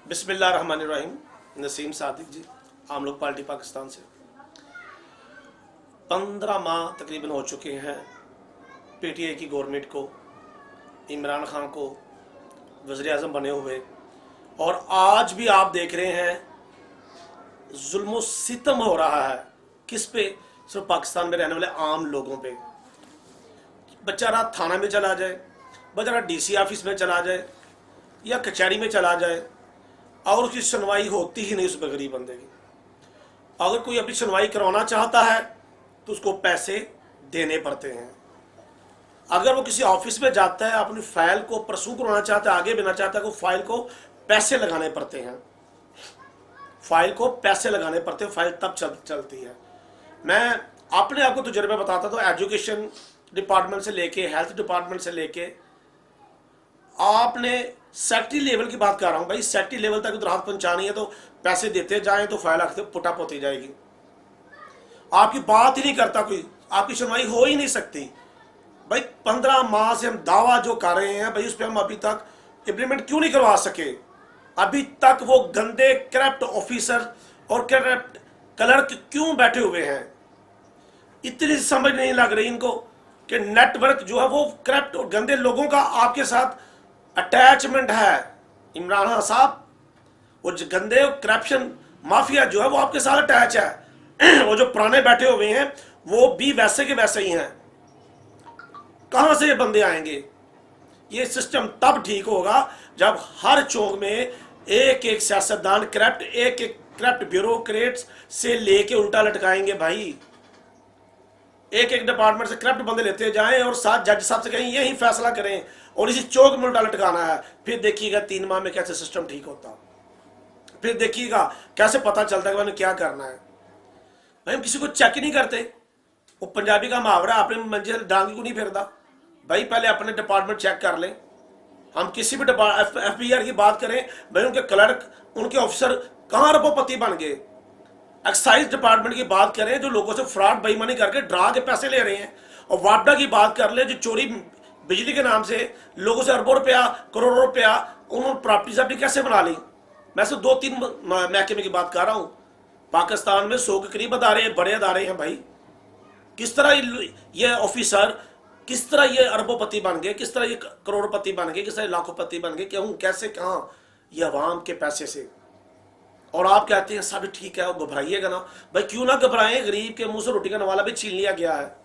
बिस्मिल्लाहिर्रहमानिर्रहीम। नसीम सादिक जी, आम लोग पार्टी पाकिस्तान से। 15 माह तकरीबन हो चुके हैं पीटीआई की गवर्नमेंट को, इमरान खान को वज़ीर आज़म बने हुए, और आज भी आप देख रहे हैं जुल्म सितम हो रहा है। किस पे? सिर्फ पाकिस्तान में रहने वाले आम लोगों पे। बेचारा थाना में चला जाए, बेचारा डीसी ऑफिस में चला जाए या कचहरी में चला जाए और उसकी सुनवाई होती ही नहीं उस पर गरीब बंदे की। अगर कोई अभी सुनवाई करवाना चाहता है तो उसको पैसे देने पड़ते हैं। अगर वो किसी ऑफिस में जाता है, अपनी फाइल को परसू करवाना चाहता है, आगे बढ़ना चाहता है, तो फाइल को पैसे लगाने पड़ते हैं। फाइल को पैसे लगाने पड़ते हैं, फाइल तब चलती है। मैं अपने आपको तजुर्बे बताता, तो एजुकेशन डिपार्टमेंट से लेके हेल्थ डिपार्टमेंट से लेके आपने सेक्रेटरी लेवल की बात कर रहा हूं भाई। सेक्रेटरी लेवल तक उधर हाथ पहुंचानी है तो पैसे देते जाएं तो फाइल आखिर पुटा पोती जाएगी। आपकी बात ही नहीं करता कोई, आपकी सुनवाई हो ही नहीं सकती भाई। 15 माह से हम दावा जो कर रहे हैं भाई, उस पर हम अभी तक इम्प्लीमेंट क्यों नहीं करवा सके? अभी तक वो गंदे करप्ट ऑफिसर और करप्ट क्लर्क क्यों बैठे हुए हैं? इतनी समझ नहीं लग रही इनको कि नेटवर्क जो है वो करप्ट और गंदे लोगों का आपके साथ अटैचमेंट है। इमरान खान साहब, वो गंदे करप्शन माफिया जो है वो आपके साथ अटैच है। वो जो पुराने बैठे हुए हैं वो भी वैसे के वैसे ही हैं। कहां से ये बंदे आएंगे? ये सिस्टम तब ठीक होगा जब हर चौक में एक एक सियासतदान करप्ट, एक एक करप्ट ब्यूरोक्रेट्स से लेके उल्टा लटकाएंगे भाई। एक एक डिपार्टमेंट से करप्ट बंदे लेते जाएं और साथ जज साहब से कहें यही फैसला करें और इसी चौक में उल्टा लटकाना है। फिर देखिएगा 3 माह में कैसे सिस्टम ठीक होता। फिर देखिएगा कैसे पता चलता है कि मैंने क्या करना है। भाई हम किसी को चेक ही नहीं करते। वो पंजाबी का मुहावरा, अपने मंजिल डांगी को नहीं फिरता भाई। पहले अपने डिपार्टमेंट चेक कर लें। हम किसी भी FBR की बात करें भाई, उनके क्लर्क, उनके ऑफिसर कहां अरबोपति बन गए। एक्साइज डिपार्टमेंट की बात करें जो लोगों से फ्रॉड बेईमानी करके डरा के पैसे ले रहे हैं, और वापडा की बात कर ले जो चोरी बिजली के नाम से लोगों से अरबों रुपया, करोड़ों रुपया उन्होंने प्रॉपर्टीज अपनी कैसे बना ली। मैं सिर्फ 2-3 महकमे की बात कर रहा हूं। पाकिस्तान में 100 के करीब अदारे, बड़े अदारे हैं भाई। किस तरह ये ऑफिसर, किस तरह ये अरबोपति बन गए, किस तरह ये करोड़पति बन गए, किस तरह लाखोपति बन गए, क्यों, कैसे, कहां? ये अवाम के पैसे से। और आप कहते हैं सब ठीक है, वो घबराइएगा ना भाई। क्यों ना घबराएं? गरीब के मुंह से रोटी का नवाला भी छीन लिया गया है।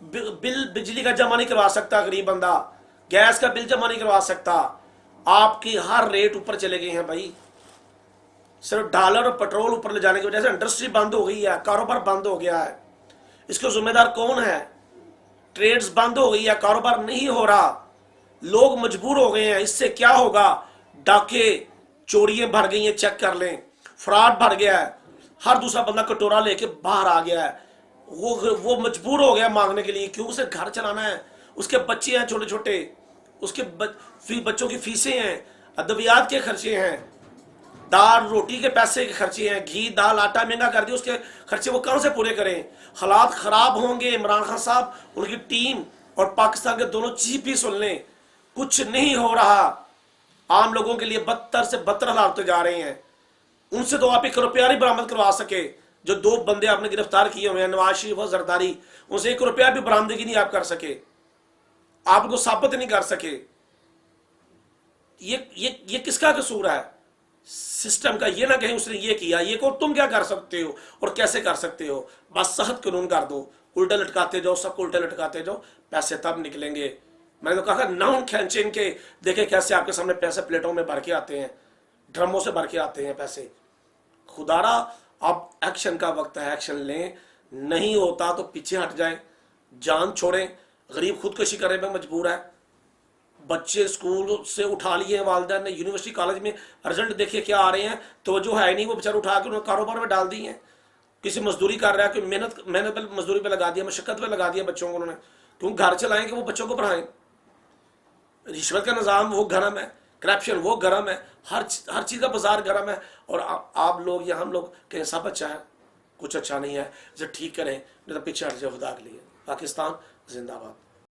बिल बिजली का जमा नहीं करवा सकता गरीब बंदा, गैस का बिल जमा नहीं करवा सकता। आपकी हर रेट ऊपर चले गए हैं भाई। सिर्फ डॉलर और पेट्रोल ऊपर ले जाने की वजह से इंडस्ट्री बंद हो गई है, कारोबार बंद हो गया है। इसको जिम्मेदार कौन है? ट्रेड्स बंद हो गई है, कारोबार नहीं हो रहा, लोग मजबूर हो गए हैं। इससे क्या होगा? डाके, चोरियां भर गई हैं, चेक कर लें। फ्रॉड भर गया है, हर दूसरा बंदा कटोरा लेके बाहर आ गया है। वो मजबूर हो गया मांगने के लिए। क्यों? उसे घर चलाना है, उसके बच्चे हैं छोटे छोटे, उसके बच्चों की फीसें हैं, अद्वियात के खर्चे हैं, दाल रोटी के पैसे के खर्चे हैं, घी दाल आटा महंगा कर दिया, उसके खर्चे वो कहां से पूरे करें? हालात खराब होंगे। इमरान खान साहब, उनकी टीम और पाकिस्तान के दोनों चीफ ही सुन लें, कुछ नहीं हो रहा। आम लोगों के लिए बदतर से बदतर हालात होते जा रहे हैं। उनसे तो आप 1 रुपया नहीं बरामद करवा सके। जो 2 बंदे आपने गिरफ्तार किए हुए हैं, नवाज शरीफ और जरदारी, उनसे 1 रुपया भी बरामदगी नहीं आप कर सके, आप उनको साबित नहीं कर सके। ये किसका कसूर है? सिस्टम का। ये ना कहें उसने ये किया, ये को तुम क्या कर सकते हो और कैसे कर सकते हो? बस सख्त कानून कर दो, उल्टे लटकाते जाओ, सबको उल्टे लटकाते जाओ, पैसे तब निकलेंगे। मैंने तो कहा नाउन खींचे इनके, देखे कैसे आपके सामने पैसे प्लेटों में भर के आते हैं, ड्रमों से भर के आते हैं पैसे। खुदारा, अब एक्शन का वक्त है, एक्शन लें। नहीं होता तो पीछे हट जाएं, जान छोड़ें। गरीब खुदकुशी करने में मजबूर है। बच्चे स्कूल से उठा लिए वालिदैन ने, यूनिवर्सिटी कॉलेज में रिजल्ट देखिए क्या आ रहे हैं, तो जो है नहीं वो बेचारा उठा के उन्होंने कारोबार में डाल दी है। किसी मजदूरी कर रहा है, कोई मेहनत पे मजदूरी पे लगा दिया, मशक्कत पे लगा दिया बच्चों को उन्होंने। क्यों? घर चलाएं कि वो बच्चों को पढ़ाएं। रिश्वत का निज़ाम वो गरम है, करप्शन वो गरम है, हर चीज़ का बाजार गरम है। और आप लोग या हम लोग कहें सब अच्छा है, कुछ अच्छा नहीं है। इसे ठीक करें, नहीं तो पीछे हट जाए खुदा के लिए। पाकिस्तान जिंदाबाद।